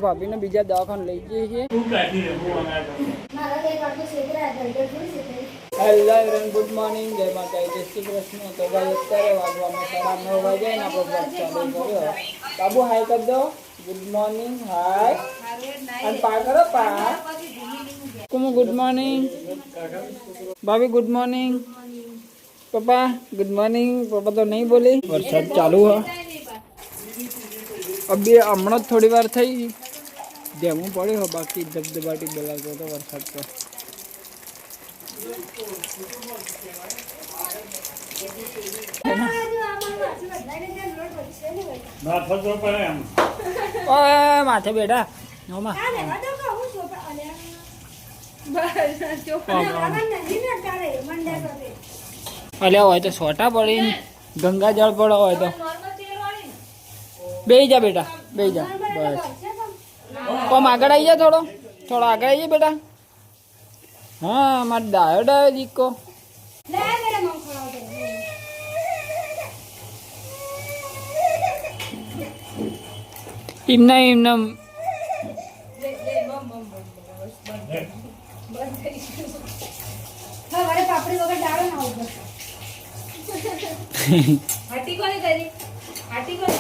भाभी ने बीजा दवाखाने लई जઈએ છીએ। હેલો એવરીવન, ગુડ મોર્નિંગ, જય માતાજી, જય શ્રી કૃષ્ણ। તો ભાઈ અત્યારે વાગવામાં 9:30 વાગે ને આપણો બ્લોગ ચાલુ કર્યો। બાબુ હાય કરી દો, ગુડ મોર્નિંગ, હાય અને પા કરો, પા કુમુ ગુડ મોર્નિંગ, ભાभी गुड मॉर्निंग, पापा गुड मॉर्निंग। पापा तो नहीं बोले, वरसाद चालू है। अभी हमणा थोड़ी वार थी देवू पड़े हो, बाकी धबधबाटी बोलातो तो वरसाद तो माथे बेटा अले हो तो सोटा पड़ी, गंगा जल पड़ा हो तो बेही जा बेटा, बेही जा बस। कम आगे आई जा, थोड़ा थोड़ा आगे आई जा बेटा। हाँ मार डायो डायो जी को इमना इमना पापड़ी वगैरह डालो ना ऊपर। हटी कोनी करी, हटी कोनी।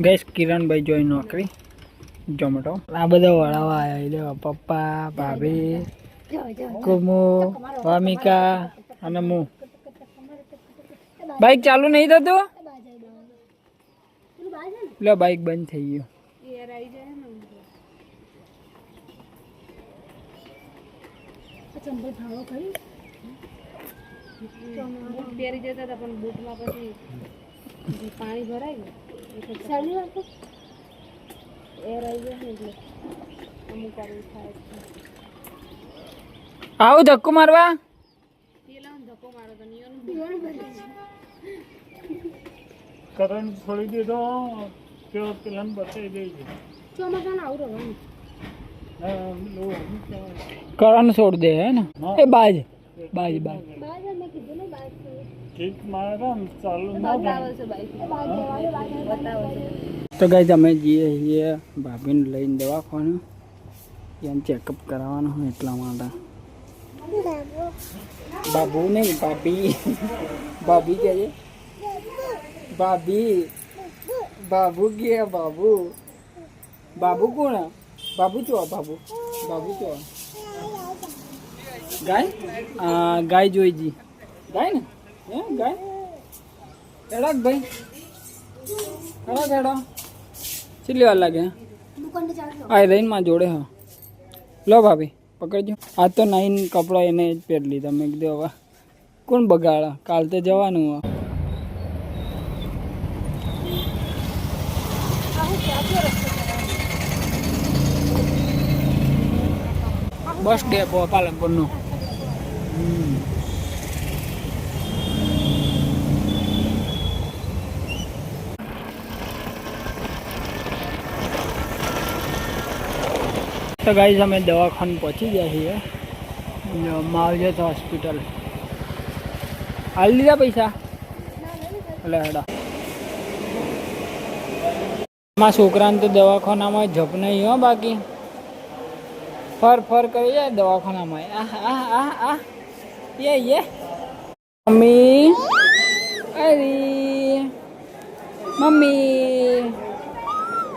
गैस किरण भाई જોઈ નોકરી જોમેટો આ બધા વળાવા આયા લે પપ્પા ભાભી કુમુ વામિકા અને મુ બાઈક ચાલુ નહીં થતું લે બાઈક બંધ થઈ ગયો એર આવી જાય ને ચંપલ ભાવો કરી બૂટ પહેરી જતા હતા પણ બૂટમાં પછી પાણી ભરાઈ ગયું ચાલુ રાખો એર આવી જાય ને એટલે અમુક વાર થાય આવું ધક્કો મારવા પેલા ધક્કો મારો તો નિયન કરંટ છોડી દીધો કે પેલા બતાવી દેજે ચોમાસાને આવું રહેવાનું करंट छोड़ दे है ना ए बाज बाज बाज बाज मैं कीधું ને બાજ ठीक मारा चालू ना बताओ से बाइक बताओ तो गाइस અમે જઈએ છીએ ભાભીને લઈને દવાખાને એમ ચેકઅપ કરાવવાનો હોય એટલા માટે બાબુ નહીં ભાભી ભાભી કહે છે ભાભી બાબુ કે બાબુ બાબુ કોણ बाबू चो बाबू बाबू चो गाय गाय जोई जी गाय ने गाय एड़क भाई एड़ा एड़ा चिल्ली वाला लगे आए रहीन मां जोड़े हाँ लो भाभी पकड़जो आज तो नाइन कपड़ा एने पहर लीधा मैं कीधुं हवे कोण बगाड़ा काल तो जवानुं है बस डेपो पालनपुर नो तो गाइस हमें दवाखाने पहुंची गया है मावजत हॉस्पिटल हाल लीधा पैसा એટલે હેડા માં છોકરાને તો દવાખાનામાં જપ નહીં હો બાકી फर फर कर जाए दवाखाना में ये मम्मी अरे मम्मी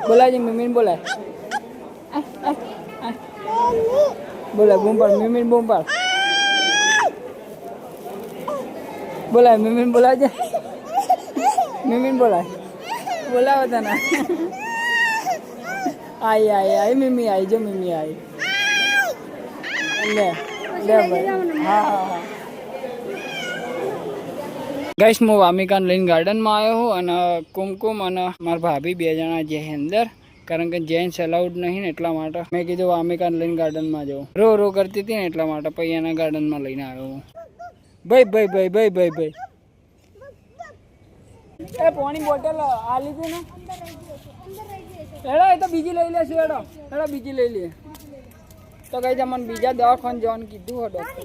बोला जी मम्मी बोला बोला बूम पर मम्मी बूम पर बोला मम्मी बोला जा मम्मी बोला बोला होता ना आई आई आई मम्मी आई जो मम्मी आई गाइस मैं वामिका लईने गार्डन में आयो हूँ और कुमकुम और मार भाभी बे जना जे अंदर कारण के जेन्ट्स अलाउड नहीं ने एटला माटे मैं कीधुं वामिका लईने गार्डन में जाऊँ रो रो करती थी ने एटला माटे पछी एना गार्डन में लईने आव्यो हूँ भाई भाई भाई भाई भाई भाई ए पानी बोतल आ लीधी ने हेड़ो ए तो बीजी लई लेशुं हेड़ो हेड़ो बीजी लई लीए तो गई मन बीजा दवाखाने जवान कीधुं हो डॉक्टर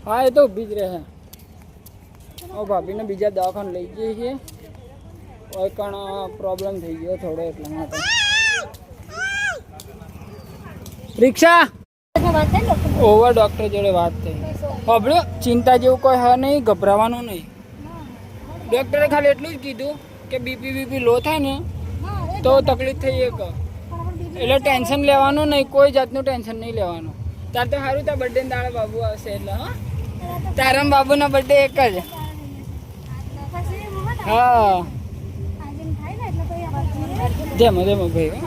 हाँ ये तो बीज रहे हैं और भाभी ने बीजा दवाखाने लई जઈએ છીએ કોઈ કણ પ્રોબ્લેમ થઈ ગયો થોડો એટલા માટે. રિક્ષા ઓવર ડૉક્ટર જોડે વાત થઈ. સાંભળ્યો, ચિંતા જેવું કોઈ હા નહીં, ગભરાવાનું નહીં. ડૉક્ટરે ખાલી એટલું જ કીધું કે બીપી લો થાય ને તો તકલીફ થઈ એક, એટલે ટેન્શન લેવાનું નહીં, કોઈ જાતનું ટેન્શન નહીં લેવાનું. તાર તો સારું, તાર બર્થડે દાડે બાબુ આવશે એટલે. હા, તારા બાબુનો બર્થડે એક જ. હા જેમાં ભાઈ.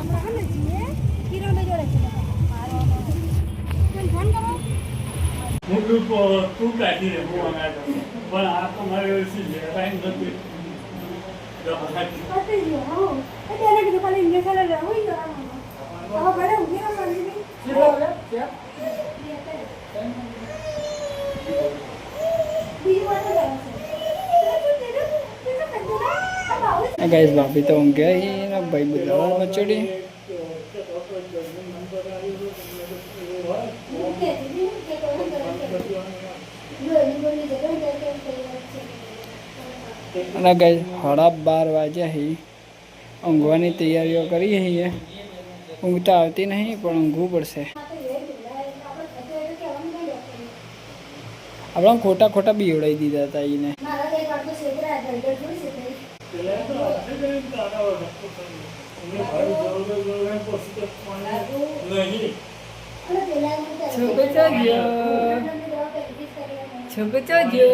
તું કાઢી રે પણ આ તમારે ટાઈમ નથી. ગાઈસ ભાભી તો ઊંઘ ગયા, ભાઈ બધા મચડી. અને ગાઈસ 12:30 વાગ્યા હી, ઊંઘવાની તૈયારીઓ કરી છીએ. ઊંઘ તો આવતી નહીં પણ ઊંઘવું પડશે. આપણે ખોટા ખોટા બીવડાવી દીધા હતા એને. છોકરો જો